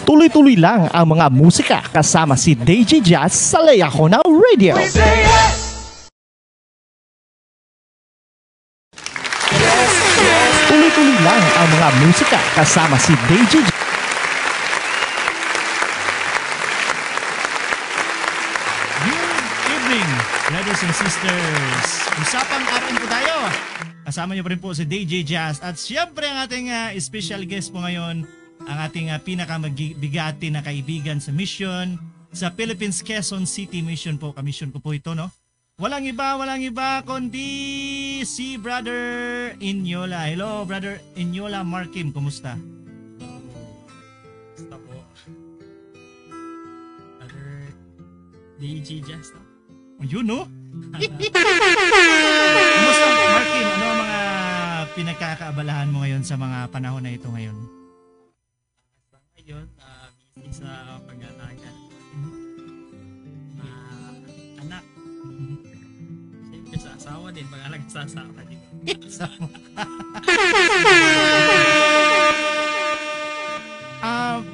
Tuloy-tuloy lang ang mga musika kasama si DJ Jazz sa Layako Now Radio. Tuloy-tuloy lang ang mga musika kasama si DJ Jazz. Good evening, brothers and sisters. Usapang RN po tayo. Kasama niyo pa rin po si DJ Jazz. At siyempre ang ating special guest po ngayon, ang ating pinakamabigati na kaibigan sa mission, sa Philippines Quezon City Mission po. Kamisyon ko po ito, no? Walang iba, kundi si Brother Inyola. Hello, Brother Inyola Markim. Kumusta? Basta po. Brother DJ Jazz, no? Yun, no? Kumusta, Markim? Ano ang mga pinagkakaabalahan mo ngayon sa mga panahon na ito ngayon? Sa ngayon, busy sa pag-alaga anak. Siyempre sa asawa din, pag-alaga sa asawa din.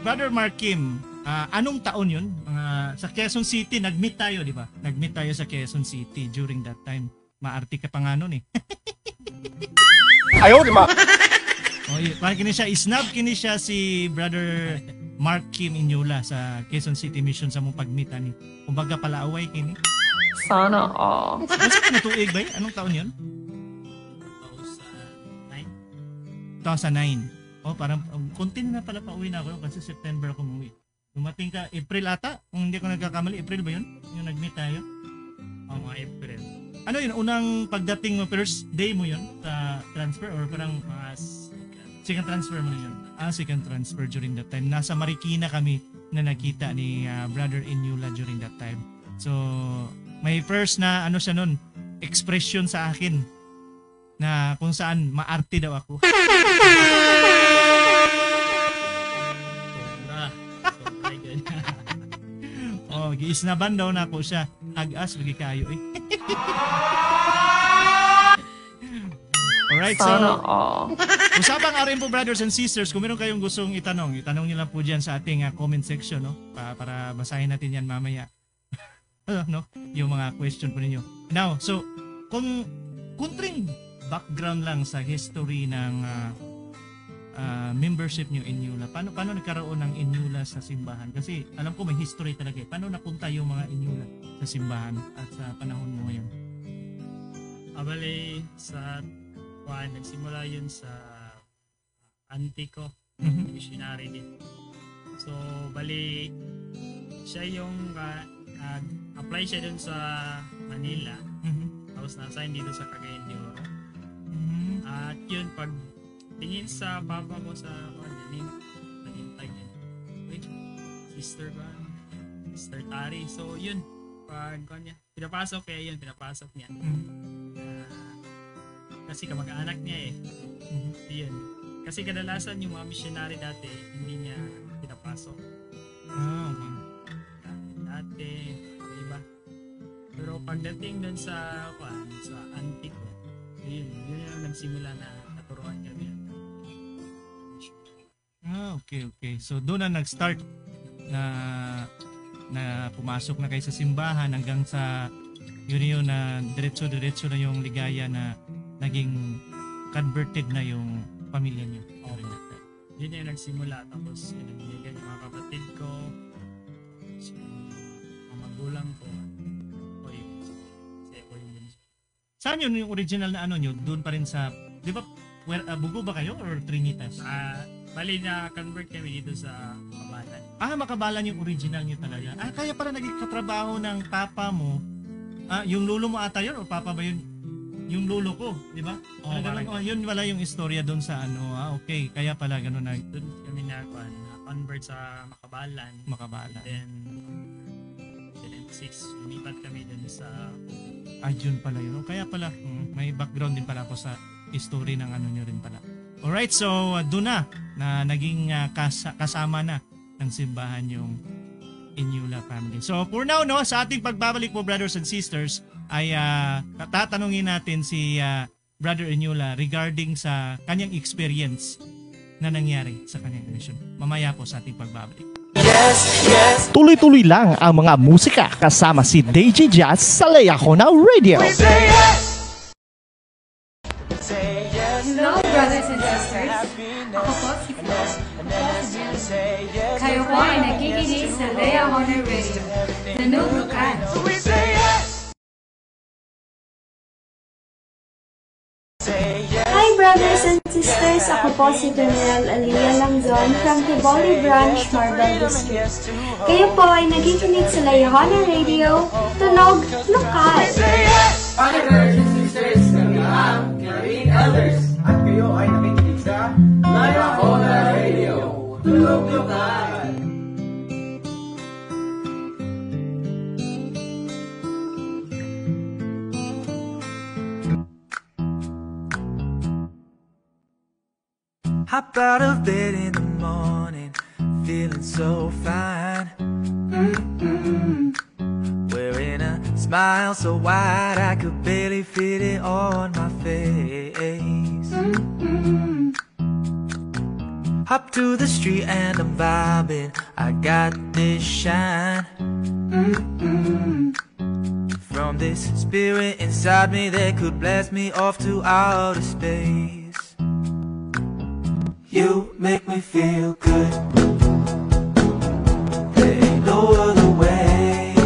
Brother Markim, anong taon yun? Sa Quezon City, nag-meet tayo, di ba? Nag-meet tayo sa Quezon City during that time. Maarte ka pa nga nun eh. Ayaw, di ba? Parang kini siya, isnab kini siya si Brother Mark Kim Inyola sa Quezon City Mission sa mong pagmeet ni. Kumbaga pala away kini. Sana all. Kasi natuig ba? Anong taon yun? 2009. Oh, parang konti na pala pa uwi na ako kasi September ako umuwi. Dumating ka April ata? Kung hindi ko nagkakamali, April ba yun? Yung nag-meet tayo? Mga April. Ano yun? Unang pagdating mo, first day mo yun sa transfer or parang second transfer mo na yun? Second transfer during that time. Nasa Marikina kami na nakita ni Brother Inyola during that time. So, may first na ano siya nun, expression sa akin na kung saan maarte daw ako. Sobra yun. Oh, giisnaban daw na ako siya. Ag-as, lagi kayo eh. Alright, so usapang RN po, brothers and sisters, kung meron kayong gustong itanong nyo lang po dyan sa ating comment section, no? Para basahin natin yan mamaya. No? Yung mga question po ninyo. Now, so, kung kunting background lang sa history ng membership nyo Inyola, paano nagkaroon ng Inyola sa simbahan? Kasi alam ko may history talaga eh. Paano napunta yung mga Inyola sa simbahan at sa panahon mo ngayon? Abali, sa nagsimula yun sa auntie ko, missionary din. So, bali, siya yung apply siya dun sa Manila, tapos na-assign dito sa Cagayan de Oro. At yun, pag tingin sa papa ko sa nagintay niya, wait, sister Tari. So, yun, pag pinapasok niya. Kasi kamag-anak niya eh. Yun. Kasi kadalasan yung mga missionary dati, hindi niya pinapasok. Okay. Dati, diba? Pero pagdating dun sa auntie ko, yun yung nagsimula na naturuan kami. Okay. So doon na nag-start na pumasok na kayo sa simbahan hanggang sa yun na diretso na yung ligaya na naging converted na yung pamilya niyo. Yun yung nagsimula. Tapos binigyan yung mga kapatid ko, mga magulang ko. Saan yun yung original na ano nyo? Doon pa rin sa, di ba, Bugo ba kayo or Trinitas? Bali na convert kami dito sa Makabalan. Makabalan yung original nyo talaga. Kaya pala naging katrabaho ng papa mo. Yung lolo mo ata yun o papa ba yun? Yung lolo ko, di ba? Yun wala yung istorya doon sa ano. Okay, kaya pala gano'n na. Doon kami na-convert sa Makabalan. Then, 2006, lumipat kami doon sa... Yun pala yun. Kaya pala, may background din pala ako sa history ng ano nyo rin pala. Alright, so doon na naging kasama na ng simbahan yung Inyola family. So for now, no, sa ating pagbabalik po, brothers and sisters, ay tatanungin natin si Brother Inyola regarding sa kanyang experience na nangyari sa kanyang mission. Mamaya po sa ating pagbabalik. Tuloy-tuloy lang ang mga musika kasama si DJ Jazz sa Layahona Radio. Hello, brothers and sisters. Ako po si Flor. Kayo po ay nakikinig sa Layahona Radio. Nanugo ka. Hi brothers and sisters, ako po si Daniel Aliyah Langzon from Tiboli Branch, Marbel District. Kayo po ay nakikinig sa Layahona Radio, Tunog Lokal. Hi brothers and sisters, kami ang Karine Elders. At kayo ay nakikinig sa Layahona Radio, Tunog Lokal. Hop out of bed in the morning, feeling so fine. Wearing a smile so wide I could barely fit it on my face. Hop to the street and I'm vibing, I got this shine. From this spirit inside me that could blast me off to outer space. You make me feel good. There ain't no other way.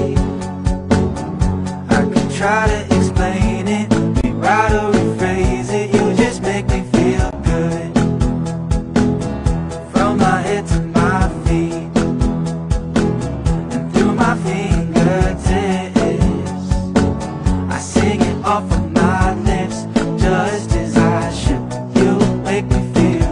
I can try to explain it, rewrite or rephrase it. You just make me feel good. From my head to my feet, and through my fingertips, I sing it off of my lips, just as I should. You make me feel.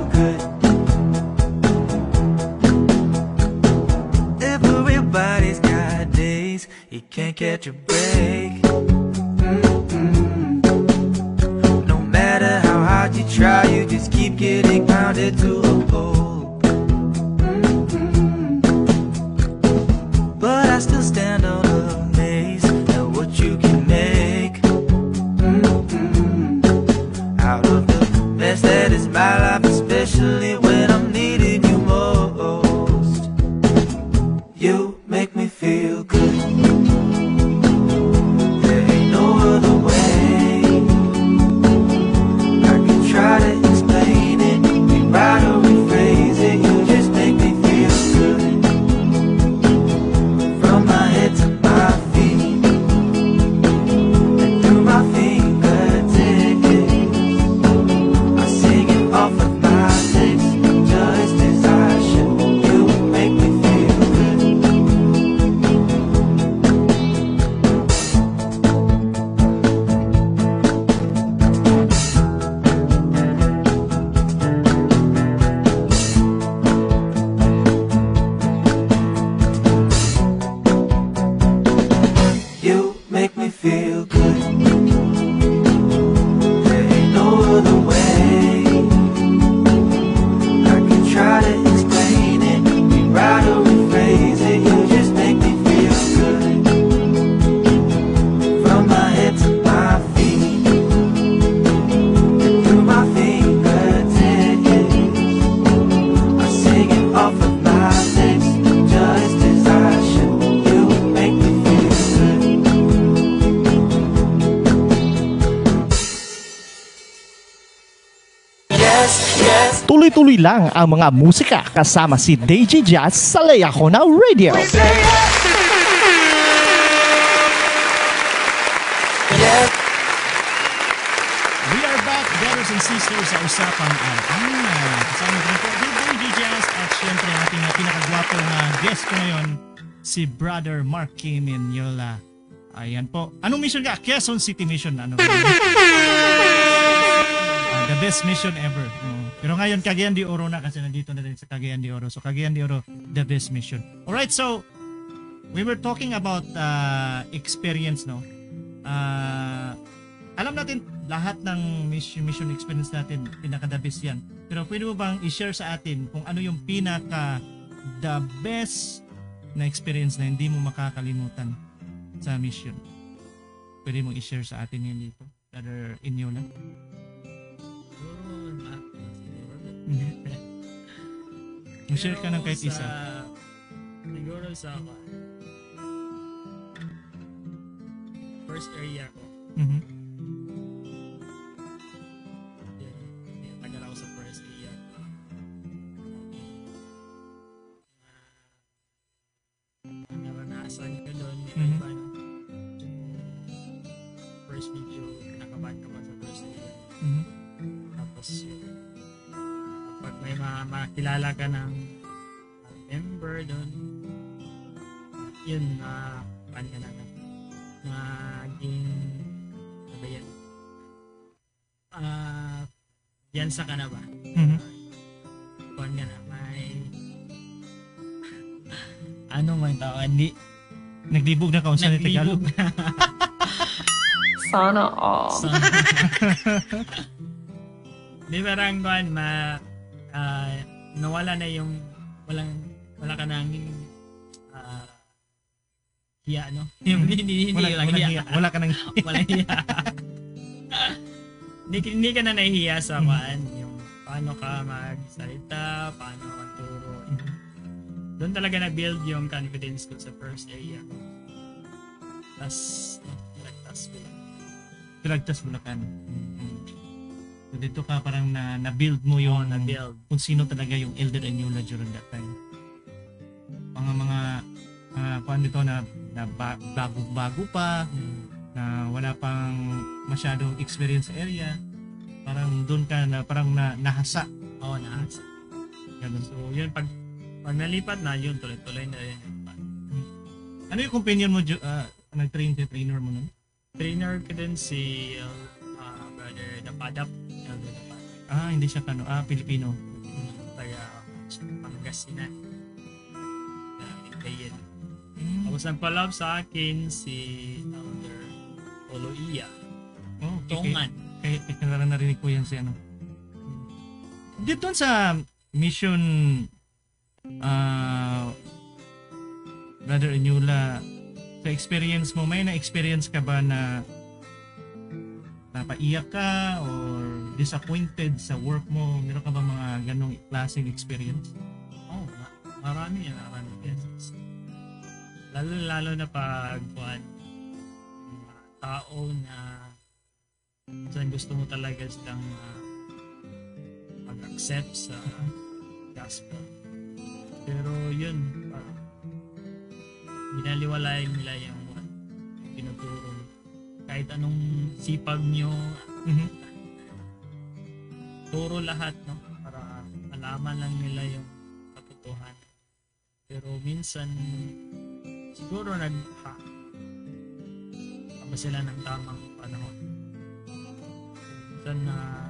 Everybody's got days you can't catch a break. No matter how hard you try, you just keep getting pounded to a pole. But I still stand on amazed at what you can make out of the mess that is my life, especially when I'm needing you most. You make me feel good. There ain't no other way. I can try to explain it, rewrite or rephrase it. You just make me feel good. From my head to my feet, and through my fingertips, I sing it off of my lips, just as I should. You make me feel good. You make me feel good. There ain't no other way. I can try to explain it, rewrite or rephrase it. You just make me feel good. From my head to my feet, and through my fingertips, I sing it off of my lips, just as I should. You make me feel good. Tuloy-tuloy lang ang mga musika kasama si DJ Jazz sa Layahona Radio. We are back, brothers and sisters, sa Usapang Araw. Kasama ko po DJ Jazz at syempre ang ating pinakagwapong guest ko ngayon, si Brother Mark Kim Yola. Ayan po. Anong mission ka? Quezon City Mission. Ano? The best mission ever. Pero ngayon, Cagayan de Oro na kasi nandito na din sa Cagayan de Oro. So, Cagayan de Oro, the best mission. Alright, so, we were talking about experience, no? Alam natin, lahat ng mission experience natin, pinaka-the best yan. Pero pwede mo bang i-share sa atin kung ano yung pinaka-the best na experience na hindi mo makakalimutan sa mission? Pwede mo i-share sa atin yun dito? Brother Inyola? Pero share ka ng kahit isa. Siguro sa first area ko. Mhm. Yun, tagal ako sa first area ko. Naranasan ko doon. Mhm. Iba, no? First video, kinakabahan ka pa sa first area. Mhm. Tapos yun, kapag may makilala ka ng member doon, yun, pan ka na naging ano ba yan? Yansa ka na ba? Mhm. Pan ka na, may ano man tawag, hindi Naglibog na kaunsa ni Tagalog. naglibog na. Sana all. So, di parang kuan nawala na yung wala ka nang hiya, no? Yung hindi lang hiya. Wala ka nang Wala hiya. Hindi ka na nahihiya sa kuan, yung paano ka magsalita, paano ka turo. Doon talaga na-build yung confidence ko sa first area. Nagtas ko lang. Pilagtas Bulacan. So dito ka parang na-build mo yung Na-build. kung sino talaga yung Elder Enyula during that time. Mga kuan dito na bago pa, na wala pang masyadong experience sa area. Parang doon ka na parang nahasa. Oo, naasa. Ganun. So, yun, pag nalipat na, yun, tuloy-tuloy na yun. Ano yung companion mo, nag-train sa trainer mo nun? Trainer ko din si Brother Napadap. Elder Napadap. Hindi siya Pilipino. Kaya, Pangasinan. Hintayin. Mm. Tapos nagpa-love sa akin si Elder Oloia. Oh, Tongan. Kaya narinig ko yan si ano. Dito sa mission Brother Enyula, sa experience mo, may na-experience ka ba na napaiyak ka or disappointed sa work mo? Meron ka ba mga ganong klaseng experience? Oh, marami beses. Lalo na pag mga tao na saan gusto mo talaga silang mag-accept sa gospel. Pero yun, parang binaliwalay nila yung tinuturo. Kahit anong sipag nyo, turo lahat, no? Para malaman lang nila yung katotohanan. Pero minsan, siguro pa sila ng tamang panahon. Minsan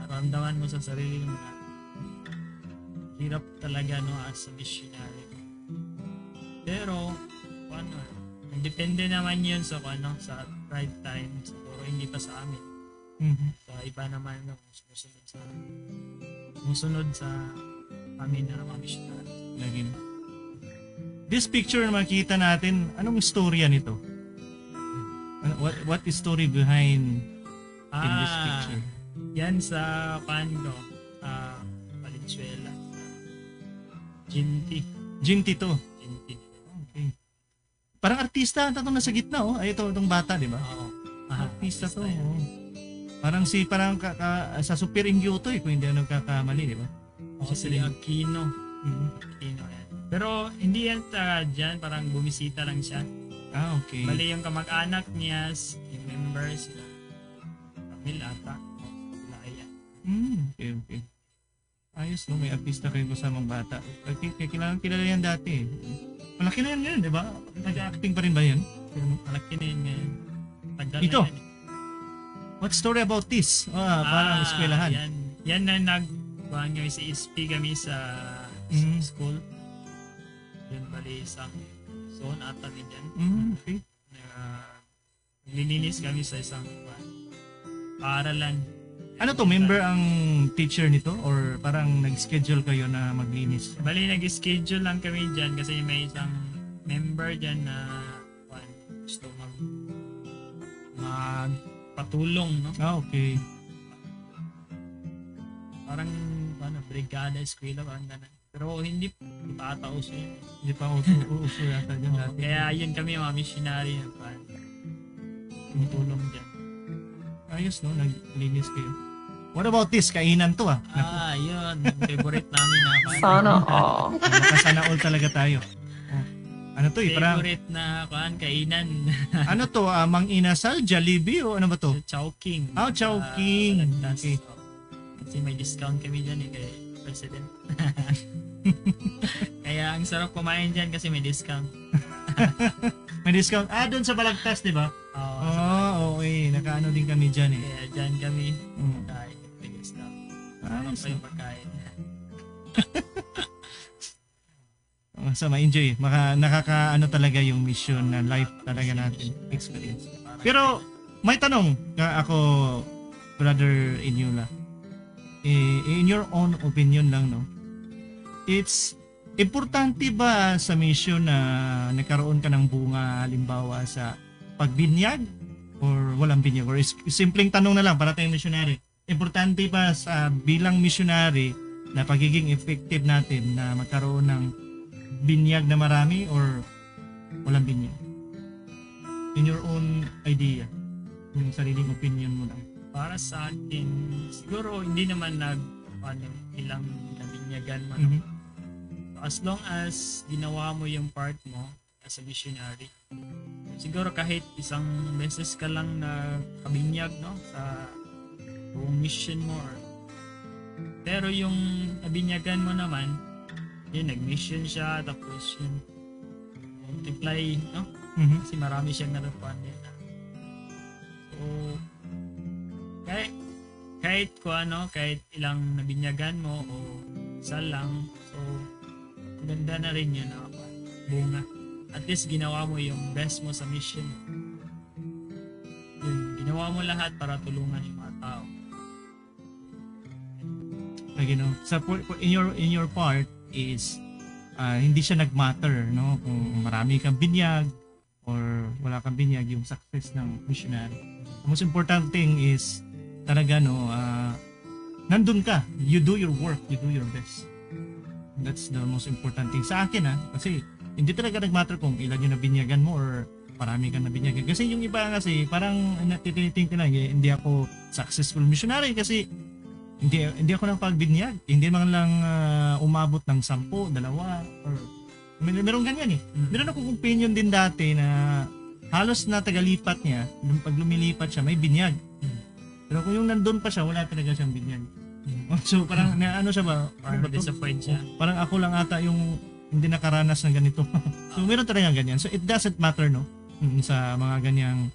ramdaman mo sa sarili mo na hirap talaga, no, as a missionary. Pero depende naman yun sa right time. Siguro hindi pa sa amin. Sa iba naman, no, sumusunod sa amin na mga missionary. Lagi. This picture na makita natin, anong istorya nito? What is story behind in this picture? Yan sa Valenzuela. Ginty to. Ginty. Okay. Parang artista ang tatong nasa gitna, oh. Ay, itong bata, di ba? Oo. Artista to, oh. Parang sa Super Ingyo to, kung hindi ako nagkakamali, di ba? Oo, si Aquino. Aquino yan. Pero hindi yan dyan, parang bumisita lang siya. Okay. Bali yung kamag-anak niya, yung members, sila Camille ata. Okay. Ayos, no? May artista kayo kasamang bata. Kilala yan dati. Malaki na yan ngayon, di ba? Nag-acting pa rin ba yan? Malaki na yun ngayon. Tagal Ito. na yan. What story about this? Parang eskwelahan. Yan na nagbuhan kami sa SP kami sa school. Yun bali isang zone ata din dyan. Okay. Nililinis kami sa isang paaralan. Ano to, member ang teacher nito? Or parang nag-schedule kayo na maglinis? Bali, nag-schedule lang kami dyan kasi may isang member dyan na gusto magpatulong, no? Okay. Parang brigada, eskwela, parang ganun. Pero hindi Di pa ata uso yun. Hindi pa uso yata dyan dati. Kaya yun kami mga missionary na tulong dyan. Ayos, no? Naglinis kayo. What about this? Kainan to, ah. Yun. Favorite namin na Sana all. Sana all talaga tayo. Oh. Ano to, parang, favorite na kainan. ano to, Mang Inasal, Jollibee, o ano ba to? Chowking. Chowking. Okay. Kasi may discount kami dyan kay President. Kaya ang sarap kumain dyan kasi may discount. May discount. Doon sa Balagtas, di ba? Okay. Nakaano din kami dyan eh. Kaya dyan kami kain. May discount. Sarap pa yung pagkain. So, ma-enjoy. Nakakaano talaga yung mission na life talaga natin. Experience. Pero, may tanong ako, Brother Inyula. In your own opinion lang, no? It's importante ba sa mission na nagkaroon ka ng bunga halimbawa sa pagbinyag or walang binyag? Or simpleng tanong na lang para tayong missionary. Importante ba sa bilang missionary na pagiging effective natin na magkaroon ng binyag na marami or walang binyag? In your own idea, yung sariling opinion mo lang. Para sa akin, siguro hindi naman ilang nabinyagan mo. Mm-hmm. As long as ginawa mo yung part mo as a missionary, siguro kahit isang beses ka lang na kabinyag, no, sa buong mission mo, pero yung nabinyagan mo naman, yun, nag-mission siya, tapos yun, multiply, no? Mm-hmm. Kasi marami siyang narupuan din. So, kahit ilang nabinyagan mo o isa lang, so ganda na rin yun na bunga. At least ginawa mo yung best mo sa mission. Yun, ginawa mo lahat para tulungan yung mga tao. Like, you know, in your part is hindi siya nagmatter, no? Kung marami kang binyag or wala kang binyag, yung success ng missionary. The most important thing is talaga, no, nandun ka, you do your work, you do your best. That's the most important thing sa akin, kasi hindi talaga nagmatter kung ilan yung nabinyagan mo or marami kang nabinyagan. Kasi yung iba kasi parang natitiniting lang, hindi ako successful missionary kasi hindi ako nang pagbinyag. Hindi man lang umabot ng 10, 2 or meron ganyan eh. Meron akong opinion din dati na halos na tagalipat niya, pag lumilipat siya may binyag. Pero kung yung nandun pa siya, wala talaga siyang binyag. So parang ano siya ba? Parang disappoint siya. Parang ako lang ata yung hindi nakaranas ng ganito. So meron talaga ganyan. So it doesn't matter, no? Sa mga ganyang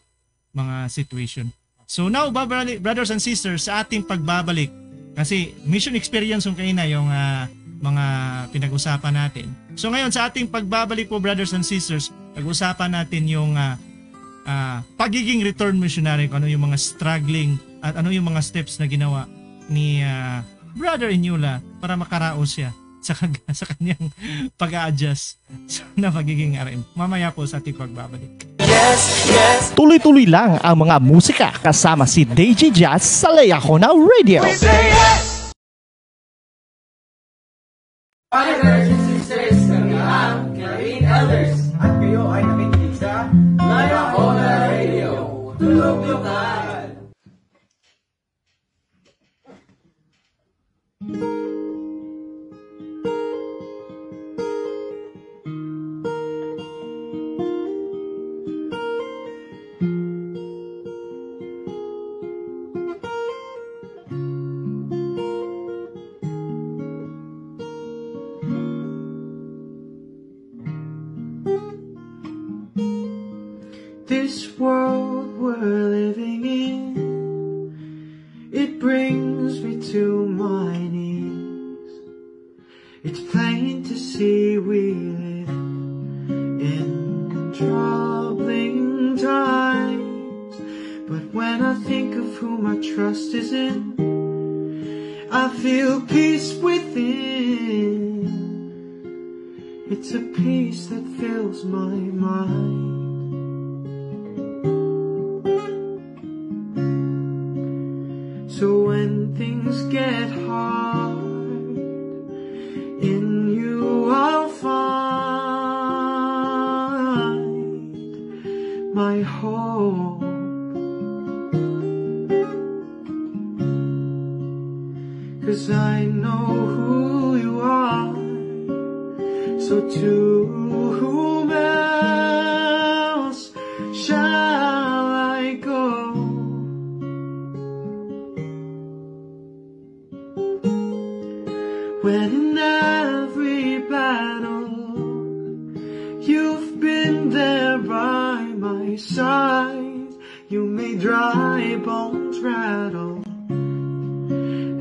mga situation. So now, brothers and sisters, sa ating pagbabalik, kasi mission experience yung kaina yung mga pinag-usapan natin. So ngayon, sa ating pagbabalik po, brothers and sisters, pag-usapan natin yung pagiging return missionary, kung ano yung mga struggling at ano yung mga steps na ginawa ni Brother Inyula para makaraos siya sa kanyang pag-a-adjust na pagiging RM. Mamaya po sa ating pagbabalik. Tuloy-tuloy lang ang mga musika kasama si DJ Jazz sa Layahona Radio. Brothers and sisters, kami ang Caribbean Elders. At kayo ay nakikinig sa Layahona Radio. Tulog-tukan! This world we're living in, it brings me to my knees. It's plain to see we live in troubling times. But when I think of who my trust is in, I feel peace within. It's a peace that fills my mind. So when things get hard, in you I'll hope. 'Cause I know who you are. So to whom else shall I go? When in every battle you've been there by my side, you made dry bones rattle,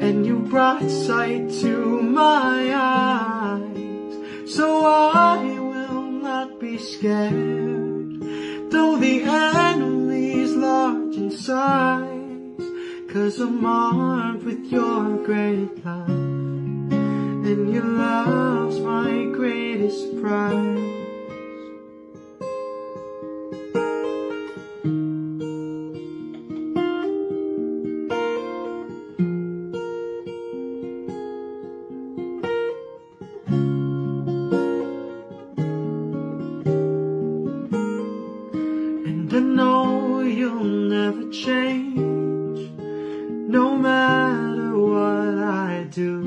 and you brought sight to my eyes. So I will not be scared, though the enemy's large in size, 'cause I'm armed with your great love, and your love's my greatest prize. And I know you'll never change, no matter what I do.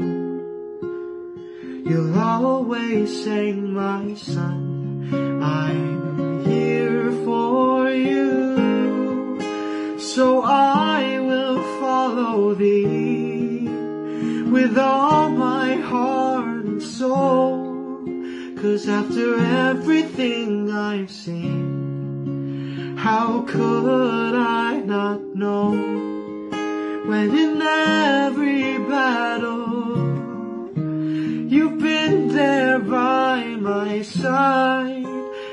You'll always say, my son, I'm here for you. So I will follow thee with all my heart and soul. 'Cause after everything I've seen, how could I not know? When in every battle you've been there by my side,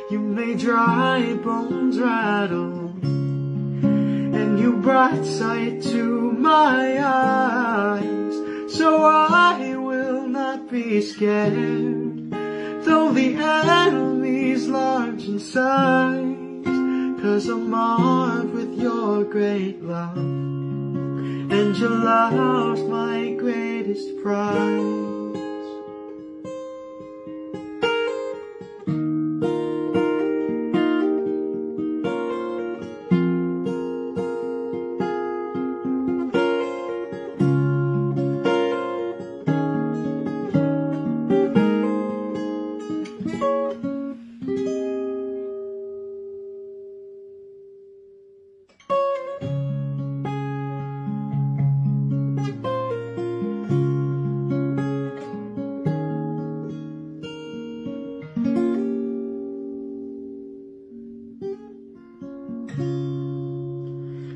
you made dry bones rattle, and you brought sight to my eyes. So I will not be scared, though the enemy's large in size, 'cause I'm armed with your great love, and your love's my greatest prize.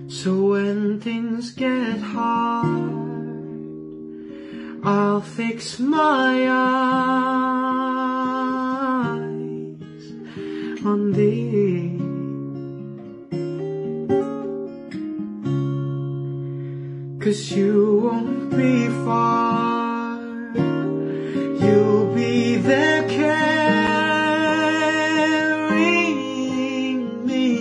So when things get hard, I'll fix my eyes on thee. 'Cause you won't be far, you'll be there carrying me.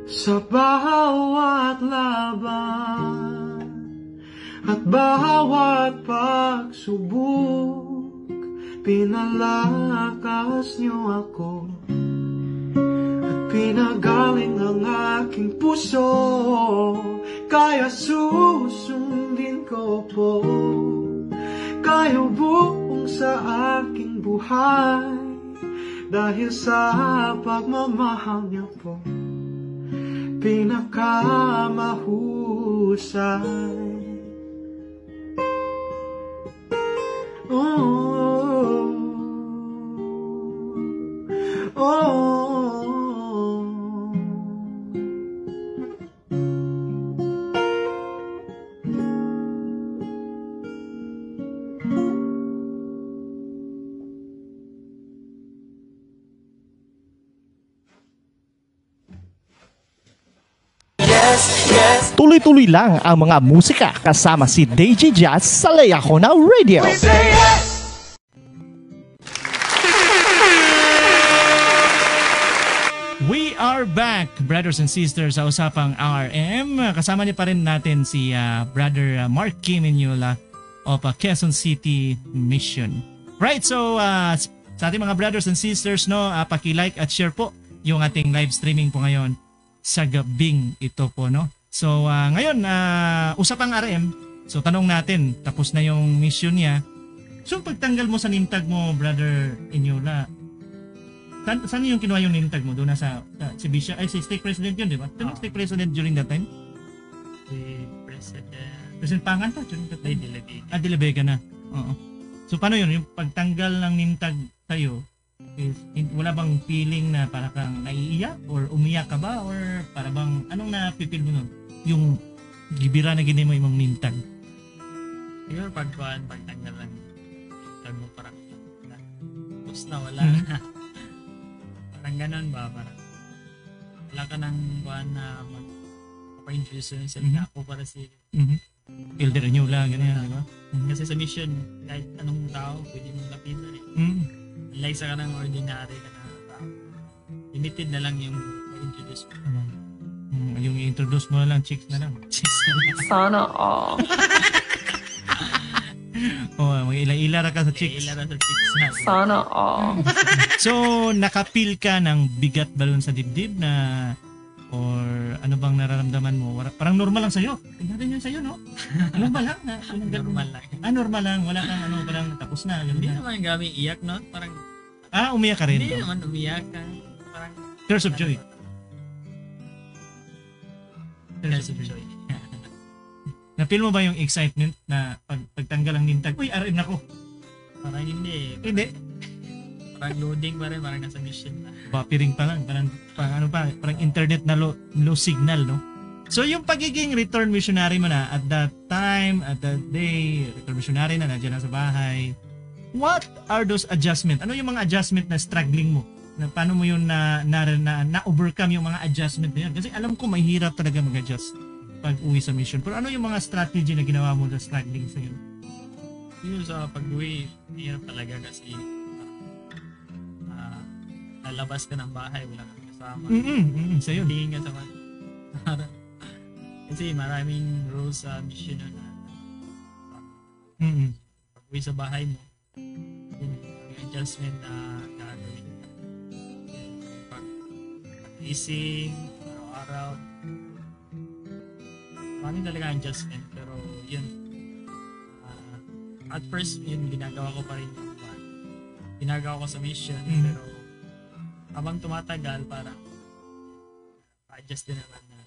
Sa bawat laban at bawat pagsubok, pinalakas niyo ako at pinagaling ang aking puso. Kaya susundin ko po kayo buong sa aking buhay, dahil sa pagmamahal niyo po pinakamahusay. Oh, oh. Tuloy-tuloy lang ang mga musika kasama si DJ Jazz sa Layako na Radio. We are are back, brothers and sisters, sa Usapang RM. Kasama niyo pa rin natin si Brother Mark Kim Inyula of Quezon City Mission. Right, so sa ating mga brothers and sisters, no, paki-like at share po yung ating live streaming po ngayon sa gabing ito po, no. So ngayon, Usapang RM. So tanong natin, tapos na yung mission niya. So pagtanggal mo sa name tag mo, Brother Inyula, saan yung kinuha yung name tag mo? Doon na sa si Bishop, ay si Stake President yun, di ba? Sino Stake President during that time? Si President Pangan pa during that time? Dilabega. Dilabega na. Oo. So paano yun? Yung pagtanggal ng name tag sa'yo, wala bang feeling na para kang naiiyak? Or umiyak ka ba? Or para bang, anong na-feel mo nun? Yung gibira na gini mo yung name tag? Siguro pagtanggal lang tag mo parang tapos na wala na. Parang ganun ba? Parang wala ka nang buwan na magpa-introduce sa ako para si Elder Inyula, ganyan, di ba? Kasi sa mission, kahit anong tao, pwede mong lapitan eh. Like sa kanang ordinary ka na tao. Limited na lang yung introduce mo. Yung i-introduce mo na lang, chicks na lang. Sana all. Mag-ila-ila ka sa chicks. Ila sa chicks na. Sana all. So, nakapil ka ng bigat balon sa dibdib na or ano bang nararamdaman mo? Parang normal lang sa'yo. Tingnan yun sa'yo, no? Normal lang. Normal lang. Normal lang. Wala kang parang tapos na. Hindi naman gabi iyak, no? Parang umiyak ka rin. hindi naman umiyak ka. Parang Tears of joy. Tears of joy. Na-feel mo ba yung excitement na pagtanggal ang nintag? Uy, RM na ko. Parang hindi. Hindi. Parang loading pa rin. Parang nasa mission na. Papiring pa lang. Parang internet na low signal, no? So, yung pagiging return missionary mo na at that time, at that day, return missionary na, nandiyan na sa bahay. What are those adjustments? Ano yung mga adjustment na struggling mo? Na paano mo yun na-overcome yung mga adjustment na yun? Kasi alam ko, mahirap talaga mag-adjust pag uwi sa mission. Pero ano yung mga strategy na ginawa mo na struggling sa yun? Yun sa pag-uwi, hirap talaga kasi lalabas ka ng bahay, wala kang kasama. Sa yun. Hindi ka sama. Kasi maraming rules sa mission na pag-uwi sa bahay mo, yung adjustment na gagawin. Pag-ising, araw-araw, maraming talaga adjustment, pero yun, at first yun ginagawa ko pa rin yung ginagawa ko sa mission, pero habang tumatagal parang adjust din naman na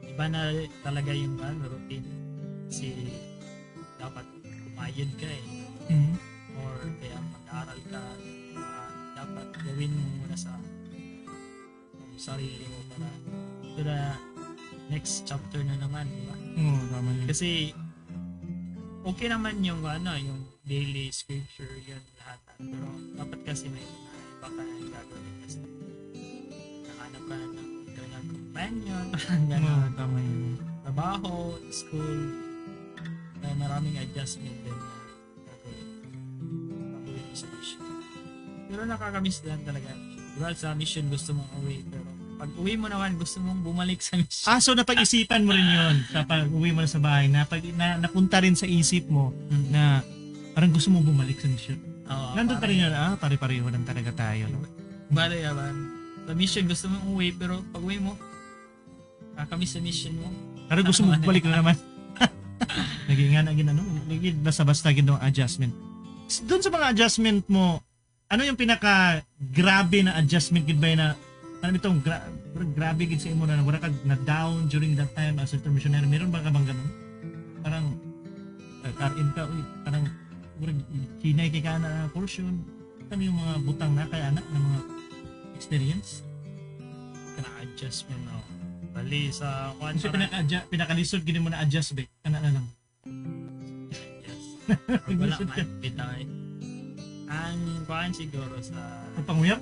iba na talaga yung routine kasi dapat kumayod ka or kaya mag-aaral ka, dapat gawin mo muna sa sarili mo para to the next chapter na naman, di ba? Tama yun. Kasi okay naman yung yung daily scripture yun lahat, pero dapat kasi may iba ka na gagawin kasi nahanap ka na ng internal companion, Tama yun. trabaho, school, may maraming adjustment din na gagawin mo sa mission. Pero nakakamiss lang talaga. Diba sa mission gusto mong uwi, pero pag uwi mo naman, gusto mong bumalik sa mission. So napag-isipan mo rin yun sa pag-uwi mo na sa bahay, napunta rin sa isip mo na parang gusto mong bumalik sa mission. Nandun pa rin yun, pare-pareho lang talaga tayo. No? Bale, sa mission gusto mong uwi, pero pag uwi mo, kakamiss sa mission mo. Pero gusto mong bumalik na naman. Naging basta-basta ginawang adjustment. Doon sa mga adjustment mo, ano yung pinaka-grabe na adjustment gid ba na parang itong grabe gid sa imo na wala ka na down during that time as a missionary? Meron ba ka bang ganun? Parang karin ka, parang kinay kay ka na portion. Ano yung mga butang na kaya anak ng mga experience? Adjustment na bali sa kwan Kasi pinaka-lisod gini mo na adjust ba? Ano na lang? Yes. Wala man bitay. Ang kwan siguro sa Panguyap?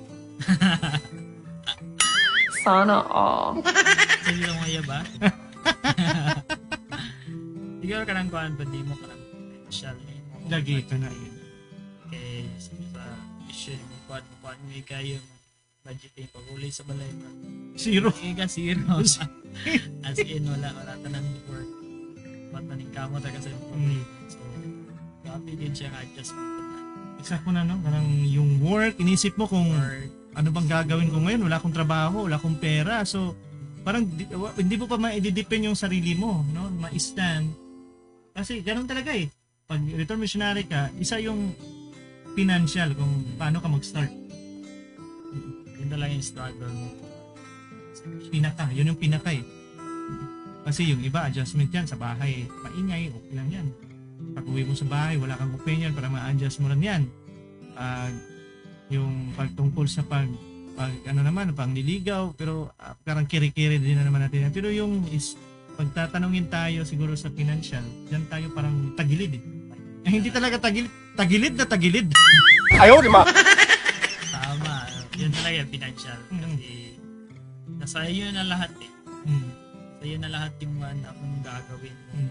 Sana all. Sige lang maya ba? Siguro ka ng kwan, pwede mo ka ng potential. Lagi ka na. Okay, sa mission mo, kwan mo kayo budgeting pag-uli sa balay ba. Zero. Iga zero. As in, wala tanang work. Ba't maning kamot kasi so, grabe din siya adjustment. Isa ko na, no? Parang yung work, inisip mo kung Or, ano bang gagawin ko ngayon, wala akong trabaho, wala akong pera. So, parang hindi mo pa ma-depend yung sarili mo, no? Ma-stand. Kasi ganun talaga eh. Pag return missionary ka, isa yung financial kung paano ka mag-start. yun talaga yung struggle mo. Pinaka, yun yung pinaka eh. Kasi yung iba, adjustment yan sa bahay, maingay, okay lang yan. Pag uwi mo sa bahay, wala kang opinion para ma-adjust mo lang yan. Yung pagtungkol sa ano naman, pangliligaw, pero parang kiri-kiri din na naman natin yan. Pero yung pagtatanungin tayo siguro sa financial, dyan tayo parang tagilid eh. Hindi talaga tagilid na tagilid. Ayaw, di ma. Tama. Yun talaga yung financial. Kasi nasa iyo na lahat eh. Sa iyo na lahat yung akong gagawin mo.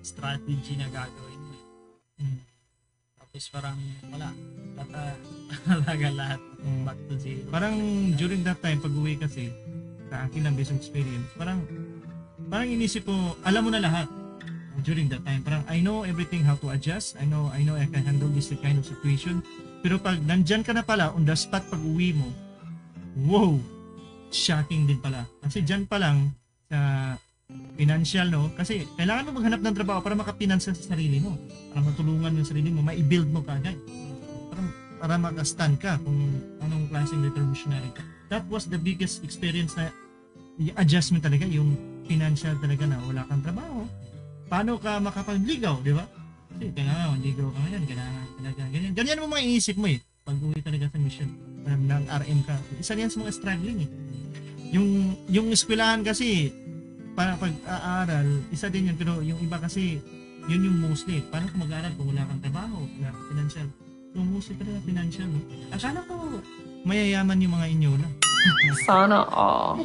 Strategy na gagawin mo. Tapos parang wala. Talaga lahat. Back to zero. Parang during that time, pag uwi kasi, sa akin lang based on experience, parang inisip ko, alam mo na lahat during that time. Parang I know everything how to adjust. I know I can handle this kind of situation. Pero pag nandyan ka na pala, on the spot pag uwi mo, wow! Shocking din pala. Kasi dyan pa lang, sa financial, no? Kasi kailangan mo maghanap ng trabaho para makapinansa sa sarili mo. Para matulungan yung sarili mo, ma-build mo kaagad. Para maka-stand ka kung anong klaseng return missionary ka. That was the biggest experience na adjustment talaga, yung financial talaga na wala kang trabaho. Paano ka makapagligaw, di ba? Kasi kailangan manligaw ka ngayon, kailangan ganyan. Ganyan mo mga iisip mo eh, pag uwi talaga sa mission ng RM ka. Isa yan sa mga struggling eh. Yung eskwelahan kasi, para pag-aaral, isa din yun, pero yung iba kasi, yun yung mostly. Paano ka mag-aaral kung wala kang trabaho, wala kang financial? So mostly talaga financial. No? Akala ko mayayaman yung mga inyo na. Sana all.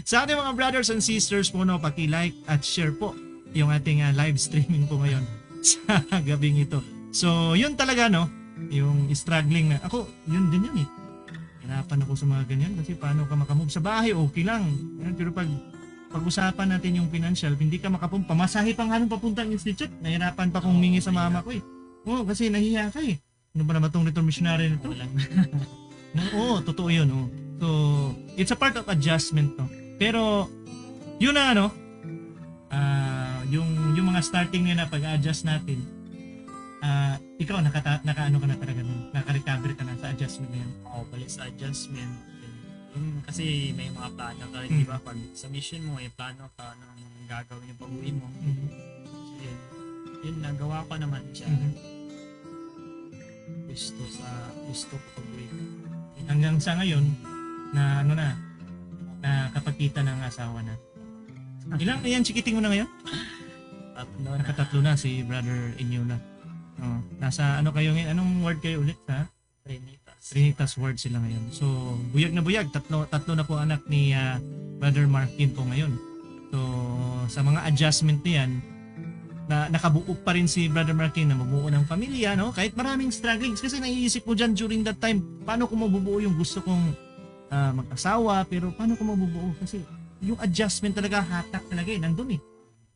Sa ating mga brothers and sisters po, no, paki-like at share po yung ating live streaming po ngayon sa gabing ito. So, yun talaga, no, yung struggling na. Ako, yun din yun eh. Hirapan ako sa mga ganyan kasi paano ka makamove sa bahay, okay lang. Pero pag-usapan natin yung financial, hindi ka pamasahe pa nga nung papuntang institute. Nahirapan pa kong mingi sa mama ko eh. Oo, kasi nahiya ka eh. Ano ba naman itong return missionary nito? Oo, totoo yun. Oh. So, it's a part of adjustment, no? Pero, yun na, ano, yung mga starting nila pag-adjust natin, ikaw, naka-ano ka na talaga nun? Naka-recover ka na sa adjustment na yun? Oo, balik sa adjustment. Kasi may mga plano ka rin, di ba? Pag sa mission mo, may plano ka ng gagawin yung pag-uwi mo. So, yun, nagawa ko naman siya. Gusto ko pag-uwi ko. Hanggang sa ngayon, na nakapagkita ng asawa na. Ilang yan, chikiting mo na ngayon? Nakatatlo na si brother inyo na. Nasa ano kayo ngayon? Anong word kayo ulit ha? Trinitas word sila ngayon. So, buyag na buyag. Tatlo na po anak ni brother Markin po ngayon. So, sa mga adjustment niyan, na nakabuo pa rin si brother Markin na mabuo ng pamilya, no? Kahit maraming struggles. Kasi naiisip mo dyan during that time, paano ko mabubuo yung gusto kong mag-asawa, pero paano ko mabubuo? Kasi yung adjustment talaga, hatak talaga eh, nandun eh.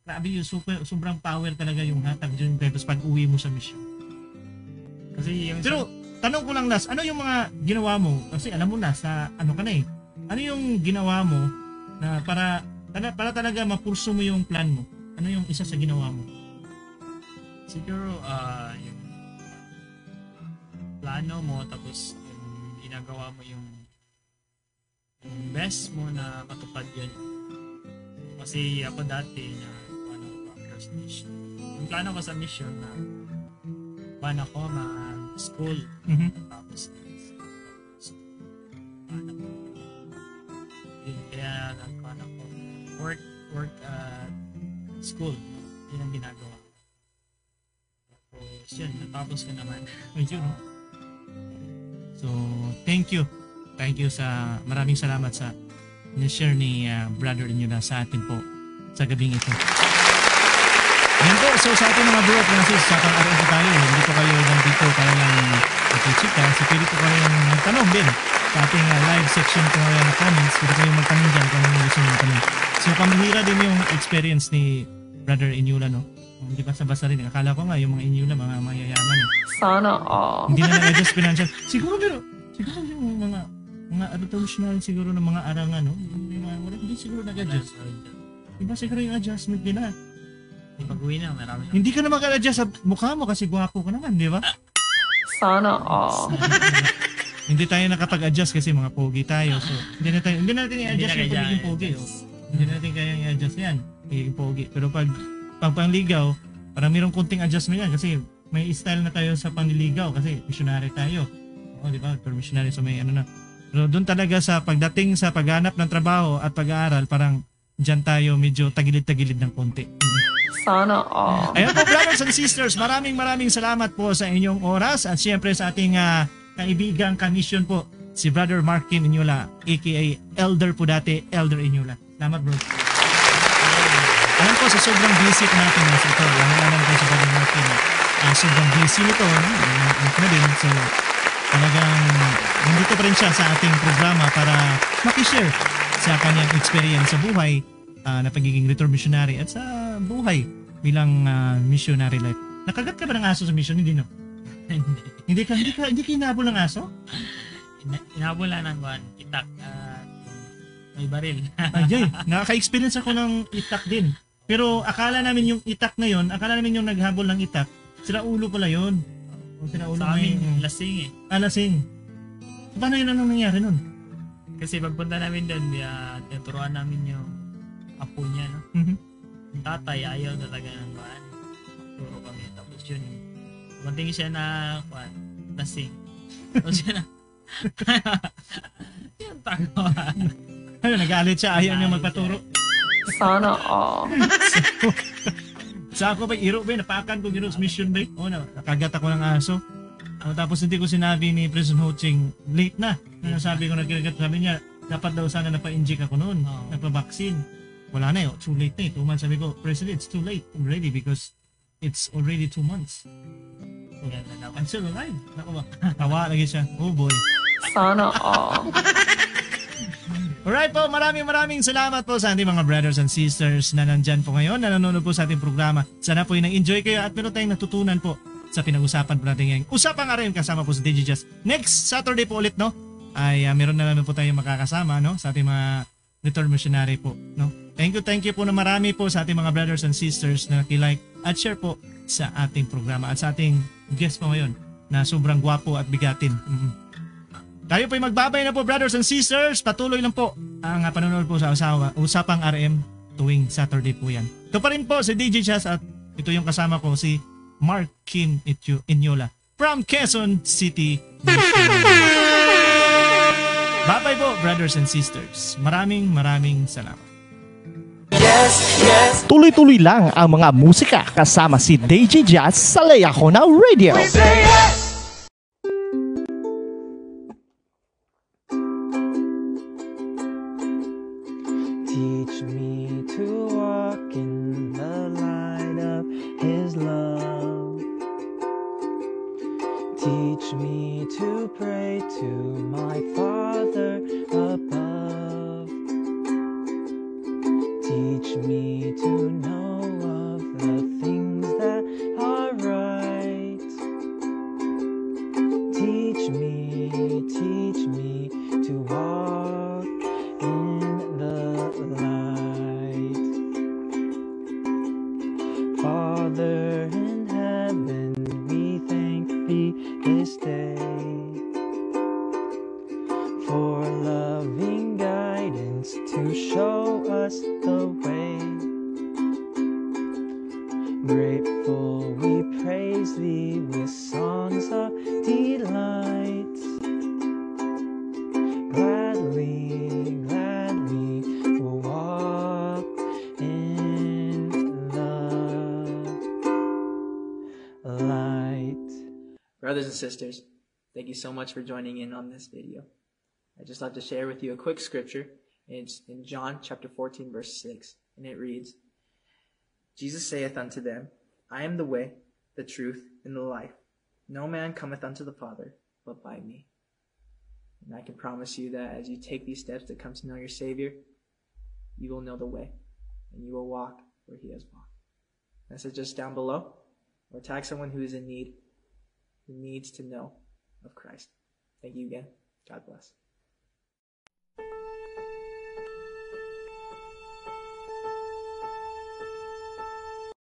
Grabe yung sobrang power talaga yung hatak dyan, tapos pag uwi mo sa mission. Kasi Pero, tanong ko lang Nas, ano yung mga ginawa mo? Kasi alam mo na, sa ano ka na eh. Ano yung ginawa mo na para talaga mapurso mo yung plan mo? Ano yung isa sa ginawa mo? Siguro, yung plano mo, tapos yung ginagawa mo yung best mo na matupad yun. Kasi ako dati na after mission. Yung plano ko sa mission na paano ko ma-school. Tapos paano ko. Kaya paano ko work at school. Yun ang ginagawa. Tapos yun, natapos ko naman. Ayun. So, thank you. Thank you sa maraming salamat sa ni-share ni brother niyo na sa atin po sa gabing ito. Yan po, so sa ating mga bro at mga sis, sa pang-araw po tayo, hindi po kayo nandito para lang Ate Chika. So pwede po kayong magtanong din sa ating live section po ngayon na comments. Pwede kayong magtanong dyan kung ano gusto nyo magtanong. So pamihira din yung experience ni Brother Inyula, no? Hindi basta-basta rin. Akala ko nga yung mga Inyula, mga mayayaman. Sana all. Hindi na nag-adjust financial. Siguro yung mga adoptional siguro ng mga arangan, no? Hindi siguro nag-adjust. Iba siguro yung adjustment nila. Pag-uwi na, marami na. Hindi ka na mag-adjust sa mukha mo kasi gwapo ka naman, di ba? Sana all. Hindi tayo nakapag-adjust kasi mga pogi tayo. So, hindi natin i-adjust yung pagiging pogi. Hindi natin kayang i-adjust yan, pagiging pogi. Pero pag pangligaw, parang mayroong kunting adjustment yan kasi may style na tayo sa panliligaw kasi missionary tayo. O, di ba? Pero missionary, so may ano na. Pero doon talaga sa pagdating sa paghanap ng trabaho at pag-aaral, parang dyan tayo medyo tagilid-tagilid ng konti. Sana all. Ayan po, brothers and sisters, maraming salamat po sa inyong oras at siyempre sa ating kaibigang kamisyon po, si Brother Markin Inyula, aka Elder po dati, Elder Inyula. Salamat, bro. Alam po, sa sobrang busy po natin ito, alam ko si Brother Markin, sobrang busy nito, na din, so talagang nandito pa rin siya sa ating programa para makishare sa kanyang experience sa buhay na pagiging return missionary at sa buhay bilang missionary life. Nakagat ka ba ng aso sa mission? Hindi, no? Hindi ka inabol ng aso? Inabol lang ng itak. May baril. Ayay, nakaka-experience ako ng itak din. Pero akala namin yung itak na yon, akala namin yung naghabol ng itak, sila ulo pala yun. Sa amin, lasing eh. Lasing. Paano yun anong nangyari nun? Kasi pagpunta namin doon, tinuturuan namin yung apo niya, no? Mm-hmm. Yung tatay, ayaw talaga ng turo kami. Tapos yun, mantingin siya na, lasing. Tapos siya na, yung tago. Ano, nagalit siya, ayaw niya magpaturo. Sana all. Sa ako ba, iro ba, napakan ko gino's mission ba? O, nakagat ako ng aso. Tapos hindi ko sinabi ni President Ho Ching, late na. Sabi ko, nagkagat, sabi niya, dapat daw sana napa-inject ako noon, nagpa-vaccine. Wala na too late na 2 months. Sabi ko, President, it's too late already because it's already 2 months. So, I'm still alive. Naku ba? Tawa lagi siya. Oh boy. Sana all. Alright po, maraming salamat po sa ating mga brothers and sisters na nandyan po ngayon, na nanonood po sa ating programa. Sana po yung nag-enjoy kayo at meron tayong natutunan po sa pinag-usapan po natin ngayon. Usapan nga rin kasama po sa DigiJust. Next Saturday po ulit, no? Ay meron na naman po tayong makakasama, no? Sa ating mga return missionary po, no? Thank you po na marami po sa ating mga brothers and sisters na nakilike at share po sa ating programa at sa ating guest po ngayon na sobrang gwapo at bigatin. Tayo po yung magbabay na po, brothers and sisters. Patuloy lang po ang panonood po sa Usapang RM tuwing Saturday po yan. Ito pa rin po si DJ Chas at ito yung kasama ko si Markin Inyula from Quezon City. Bye-bye po, brothers and sisters. Maraming salamat. Tuloy-tuloy lang ang mga musika kasama si DJ Jazz sa Layakona Radio. Teach me to walk in the light of His love. Teach me to pray to my Father above. Teach me to know of the things that are right. Teach me to walk in the light. Father in heaven, we thank Thee this day for loving guidance to show us the way. Grateful we praise Thee with songs of delight. Gladly we'll walk in the light. Brothers and sisters, thank you so much for joining in on this video. I'd just like to share with you a quick scripture. It's in John chapter 14, verse 6, and it reads, Jesus saith unto them, I am the way, the truth, and the life. No man cometh unto the Father, but by me. And I can promise you that as you take these steps to come to know your Savior, you will know the way, and you will walk where he has walked. Message just down below, or tag someone who is in need, who needs to know of Christ. Thank you again. God bless.